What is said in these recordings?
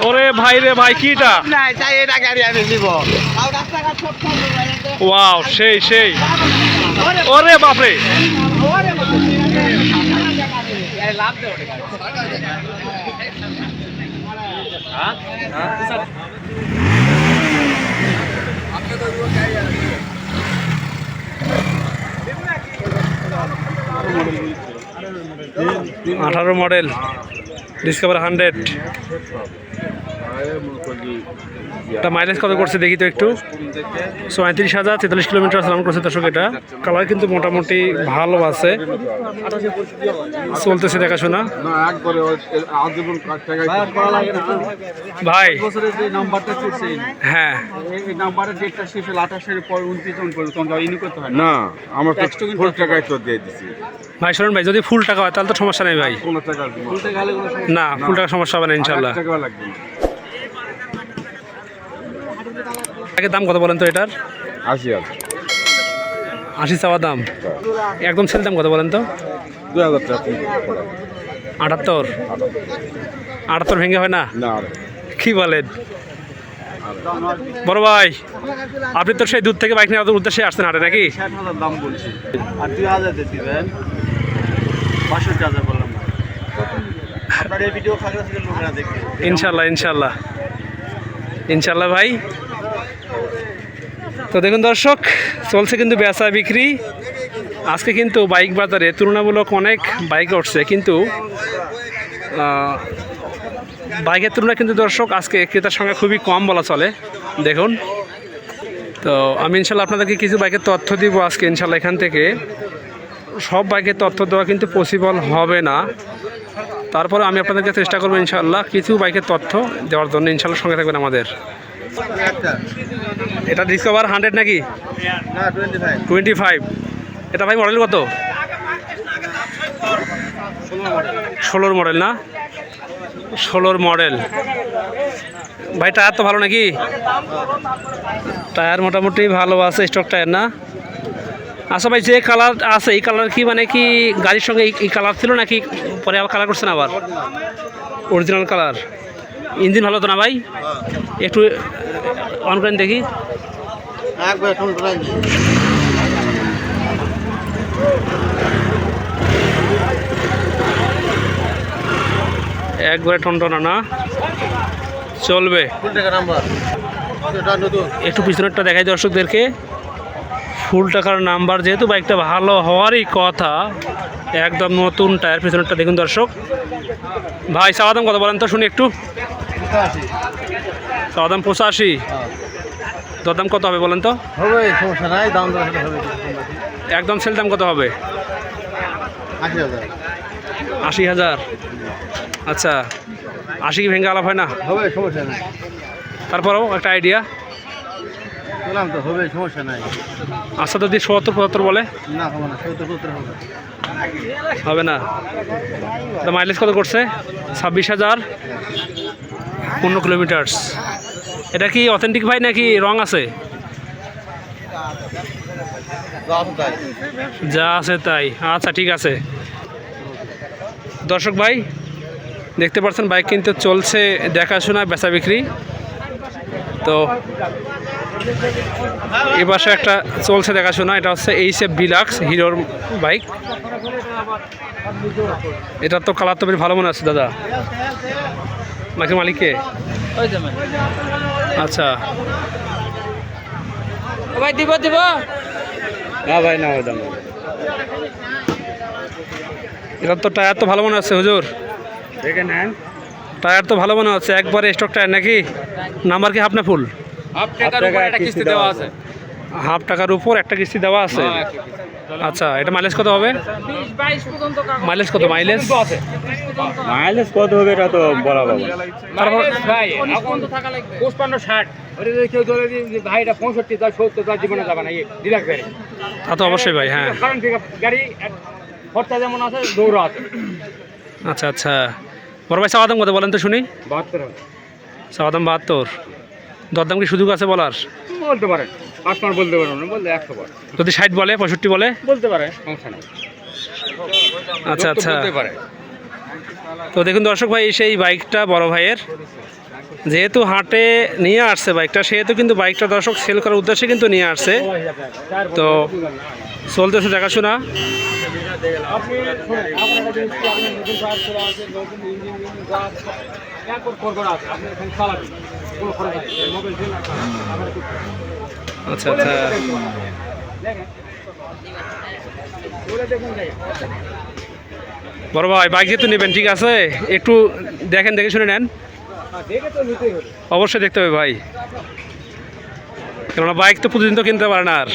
ওরে ভাই রে ভাই কিটা ওয়াও সেই সেই ওরে বাপরে আঠারো মডেল ডিসকভার 100 এটা মাইলেজ কত করছে দেখি তো একটু 37,000 43 কিলোমিটার চালান করছে দর্শক। এটা কালার কিন্তু মোটামুটি ভালো আছে, চলতেছে দেখাশোনা। ভাই হ্যাঁ ভাই শোনেন ভাই, যদি ফুল টাকা হয় তাহলে তো সমস্যা নেই ভাই, না ফুল টাকা সমস্যা হবে না ইনশাল্লাহ। দাম কত বলেন তো এটার? 80 চাওয়া দাম, একদম সেল দাম কত বলেন তো? 2000 টাকা। 78 ভেঙে হয় না? কি বলেন বড় ভাই, আপনি তো সেই দূর থেকে বাইক নিয়ে উদ্দেশ্যে আসছেন হাটে নাকি? দাম বলছি আর 2000 দিবেন, 65,000 বললাম। আপনার এই ভিডিও ফাঁকা থেকে লোকেরা দেখবে ইনশাল্লাহ ইনশাল্লাহ ইনশাল্লাহ ভাই। তো দেখুন দর্শক, চলছে কিন্তু বেচা বিক্রি। আজকে কিন্তু বাইক বাজারে তুলনামূলক অনেক বাইক উঠছে, কিন্তু বাইকের তুলনায় কিন্তু দর্শক আজকে ক্রেতার সংখ্যা খুবই কম বলা চলে। দেখুন, তো আমি ইনশাল্লাহ আপনাদেরকে কিছু বাইকের তথ্য দিব আজকে ইনশাল্লাহ। এখান থেকে সব বাইকের তথ্য দেওয়া কিন্তু পসিবল হবে না, তারপরে আমি আপনাদেরকে চেষ্টা করবো ইনশাল্লাহ কিছু বাইকের তথ্য দেওয়ার জন্য। ইনশাল্লাহ সঙ্গে থাকবেন আমাদের। এটা ডিসকভার 100 নাকি? 25। এটা ভাই মডেল কত? 16 মডেল না? 16 মডেল ভাই। টায়ার তো ভালো নাকি? টায়ার মোটামুটি ভালো আছে, স্টক টায়ার না? আচ্ছা ভাই, যে কালার আছে এই কালার কি মানে কি গাড়ির সঙ্গে এই কালার ছিল নাকি পরে আবার কালার করছেন? আবার অরিজিনাল কালার। ইঞ্জিন ভালো তো না ভাই? একটু অন করেন দেখি। একবারে টনটনা না? চলবে। একটু পিছনেরটা দেখাই দর্শকদেরকে। ফুল টাকার নাম্বার, যেহেতু বাইকটা ভালো হওয়ারই কথা, একদম নতুন টায়ার। পিছনেরটা দেখুন দর্শক। ভাই চাওয়া দাম কত বলেন তো শুনি একটু? চাওয়া দাম 85। দরদাম কত হবে বলেন তো? একদম সেল দাম কত হবে? 80,000। আচ্ছা, 80 কি ভেঙে আলাপ হয় না? তারপরেও একটা আইডিয়া আচ্ছা, যদি 70-75 বলে হবে না? মাইলেজ কত করছে? 26,000 15 কিলোমিটার। এটা কি অথেন্টিক ভাই নাকি রং আছে? যা আছে তাই। আচ্ছা ঠিক আছে দর্শক ভাই, দেখতে পাচ্ছেন বাইক কিন্তু চলছে দেখাশোনা বেচা বিক্রি। তো এ পাশে একটা চলছে দেখাশোনা, এটা হচ্ছে এইচএফ ডিলাক্স হিরোর বাইক। এটা তো কালার তো বেশ ভালো মনে আছে দাদা, নাকি মালিককে? আচ্ছা ভাই দিব না ভাই, না এটা তো টায়ার তো ভালো মনে হচ্ছে হুজুর, দেখে নেন। টায়ার তো ভালো মনে হচ্ছে, একবারে স্টক টায়ার নাকি? নাম্বার কি হাফ না ফুল? হাফ টাকার উপর একটা কিস্তি দেওয়া আছে। হাফ টাকার উপর একটা কিস্তি দেওয়া আছে। আচ্ছা, এটা মাইলেজ কত হবে? 20-22 পর্যন্ত। মাইলেজ কত? মাইলেজ কত হবে এটা তো বলা যাবে না। তারপর ভাই এখন তো টাকা লাগবে 55-60। ওরে যদি কেউ ধরে যে ভাই এটা 65-70 জীবনে যাবে না, এই ডিলাক্স গাড়ি। তা তো অবশ্যই ভাই, হ্যাঁ। কারণ ঠিক গাড়ি খরচা যেমন আছে দৌড় আছে। আচ্ছা আচ্ছা, বড় ভাই চাওয়া দাম কত বলেন তো শুনি? 72। চাওয়া দাম 72। দরদাম কি সুযোগ আছে বলার? বলতে পারে, কাস্টমার বলতে পারে না, বলতে 100 বার। যদি 60 বলে, 65 বলে বলতে পারে, সমস্যা নেই। আচ্ছা আচ্ছা, তো দেখুন দর্শক ভাই, সেই বাইকটা বড় ভাইয়ের যেহেতু হাটে নিয়ে আসছে বাইকটা, সেহেতু কিন্তু বাইকটা দর্শক সেল করার উদ্দেশ্যে কিন্তু নিয়ে আসছে। তো চলতেছে দেখাশোনা। আচ্ছা আচ্ছা, বড় ভাই বাইক যেহেতু নেবেন, ঠিক আছে, একটু দেখেন, দেখে শুনে নেন। অবশ্যই দেখতে হবে ভাই, কেননা বাইক তো প্রতিদিন তো কিনতে পারে না আর,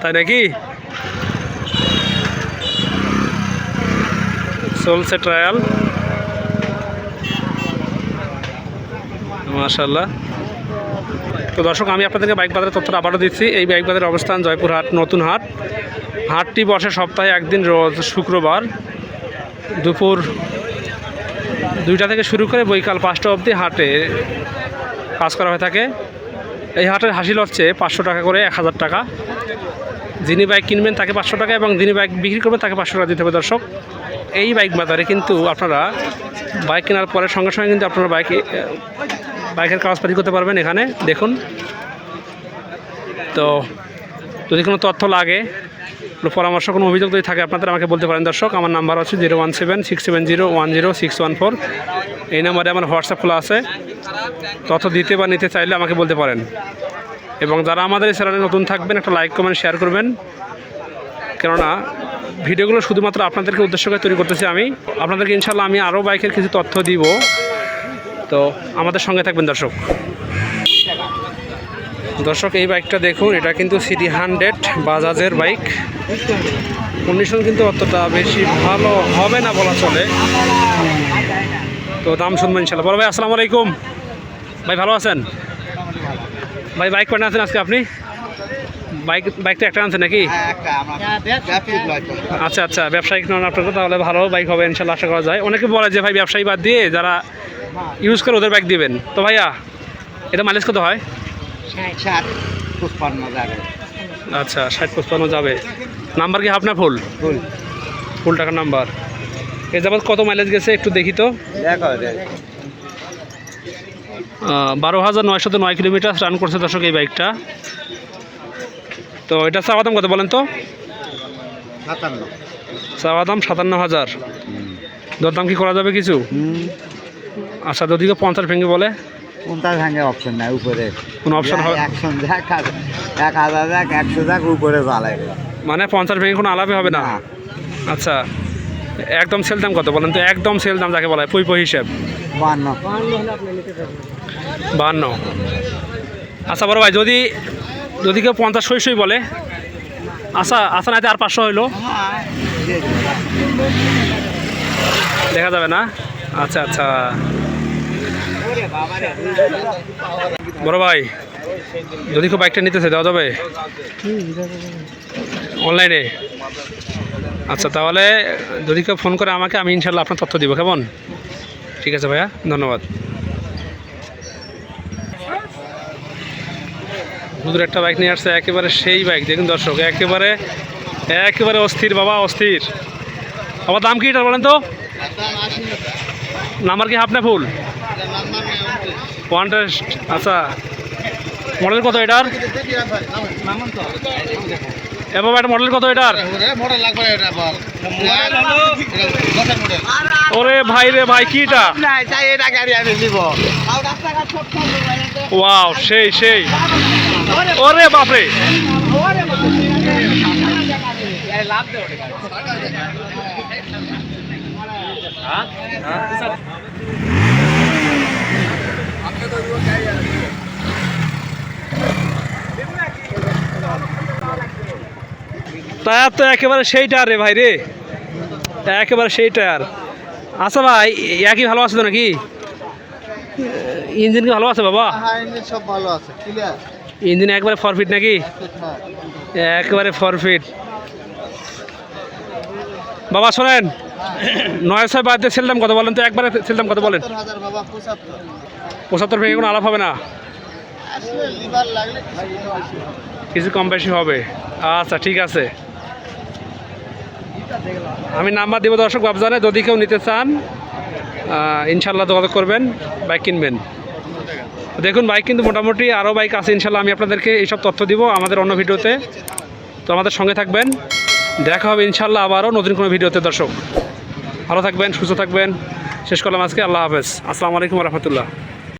তাই নাকি? চলছে ট্রায়াল, মাশাআল্লাহ। তো দর্শক, আমি আপনাদেরকে বাইক বাজারের তথ্যটা আবারও দিচ্ছি। এই বাইক বাজারের অবস্থান জয়পুরহাট নতুন হাট। হাটটি বসে সপ্তাহে একদিন, রোজ শুক্রবার দুপুর 2টা থেকে শুরু করে বৈকাল 5টা অবধি হাটে কাজ করা হয়ে থাকে। এই হাটের হাসিল হচ্ছে 500 টাকা করে 1000 টাকা। যিনি বাইক কিনবেন তাকে 500 টাকা, এবং যিনি বাইক বিক্রি করবেন তাকে 500 টাকা দিতে হবে। দর্শক, এই বাইক বাজারে কিন্তু আপনারা বাইক কেনার পরে সঙ্গে সঙ্গে কিন্তু আপনারা বাইকের কাগজপাতি করতে পারবেন। এখানে দেখুন। তো যদি কোনো তথ্য লাগে, কোনো পরামর্শ, কোনো অভিযোগ যদি থাকে, আপনাদের আমাকে বলতে পারেন। দর্শক, আমার নাম্বার হচ্ছে 01767010614। এই নাম্বারে আমার হোয়াটসঅ্যাপ খোলা আছে। তথ্য দিতে বা নিতে চাইলে আমাকে বলতে পারেন। এবং যারা আমাদের এই চ্যানেলে নতুন থাকবেন, একটা লাইক, কমেন্ট, শেয়ার করবেন, কেননা ভিডিওগুলো শুধুমাত্র আপনাদেরকে উদ্দেশ্য করে তৈরি করতেছি আমি। আপনাদেরকে ইনশাল্লাহ আমি আরও বাইকের কিছু তথ্য দিব, তো আমাদের সঙ্গে থাকবেন দর্শক। দর্শক, এই বাইকটা দেখুন, এটা কিন্তু সিটি 100 বাজাজের বাইক। কন্ডিশন কিন্তু অতটা বেশি ভালো হবে না বলা চলে, তো দাম শুনবেন ইনশাল্লাহ। বড় ভাই, আসসালামু আলাইকুম ভাই, ভালো আছেন ভাই? বাইক কয়টা আছেন আজকে আপনি? বাইকটা একটা আনছেন নাকি? আচ্ছা আচ্ছা, ব্যবসায়িক নন আপনার, তাহলে ভালো বাইক হবে ইনশাল্লাহ, আশা করা যায়। অনেকে বলে যে ভাই ব্যবসায়ী বাদ দিয়ে যারা ইউজ করে ওদের বাইক দিবেন। তো ভাইয়া, এটা মাইলেজ কত হয়? 60-55 যাবে। আচ্ছা, 60-55 যাবে। নাম্বার কি আপনার ফুল টাকার নাম্বার? এ যাবৎ কত মাইলেজ গেছে একটু দেখি তো। 12,909 কিলোমিটার রান করছে দর্শক এই বাইকটা। তো এটা চাওয়া দাম কত বলেন তো? 57। চাওয়া দাম 57,000। দরদাম কি করা যাবে কিছু? আচ্ছা, যদি 50 ভেঙে বলে? 50 ভাঙে অপশন নাই, উপরে কোনো অপশন হবে? 100 যাক, 1000 যাক, 100 যাক, উপরে জ্বালাই। মানে 50 ভেঙে কোনো আলাপে হবে না? আচ্ছা, একদম সেল দাম কত বলেন তো? একদম সেল দাম যাকে বলা হয়, পই হিসেব? 52। আচ্ছা বড় ভাই, যদি কেউ 50 সই বলে? আচ্ছা না, আর 500 হইলো দেখা যাবে না? আচ্ছা আচ্ছা, বড় ভাই, যদি কেউ বাইকটা নিতেছে দেওয়া যাবে অনলাইনে? আচ্ছা, তাহলে যদি কেউ ফোন করে আমাকে, আমি ইনশাল্লাহ আপনার তথ্য দিব, কেমন? ঠিক আছে ভাইয়া, ধন্যবাদ। হুজুর একটা বাইক নিয়ে আসছে, একেবারে সেই বাইক দেখুন দর্শক, একেবারে অস্থির বাবা, অস্থির। আবার দাম কি এটা বলেন তো? নাম্বার কি আপনার ফুল? 1 আচ্ছা, মডেল কত এটার? এবার একটা মডেল কত এটার? ওরে ভাই রে ভাই, কি এটা? ওয়াও, সেই। ওরে বাপরে, টায়ার তো একেবারে সেই টায়ার রে ভাই রে, একেবারে সেই টায়ার। আচ্ছা ভাই, একই ভালো আছে তো নাকি? ইঞ্জিন কি ভালো আছে বাবা? সব ভালো আছে, ক্লিয়ার। ইঞ্জিন একবারে 4 ফিট নাকি? একেবারে 4 ফিট। বাবা শোনেন, 900 বাদ দিয়ে সেল দাম কত বলেন তো? একবারে সেল দাম কত বলেন? 75 ভেঙে কোনো আলাপ হবে না? কিছু কম বেশি হবে। আচ্ছা ঠিক আছে, আমি নাম্বার দেবো দর্শক বাবজানে, যদি কেউ নিতে চান ইনশাল্লাহ যোগাযোগ করবেন, বাইক কিনবেন। দেখুন বাইক কিন্তু মোটামুটি আরও বাইক আছে ইনশাল্লাহ, আমি আপনাদেরকে এইসব তথ্য দিব আমাদের অন্য ভিডিওতে। তো আমাদের সঙ্গে থাকবেন, দেখা হবে ইনশাল্লাহ আবারও নতুন কোনো ভিডিওতে। দর্শক ভালো থাকবেন, সুস্থ থাকবেন। শেষ করলাম আজকে, আল্লাহ হাফেজ, আসসালামু আলাইকুম রহমতুল্লাহ।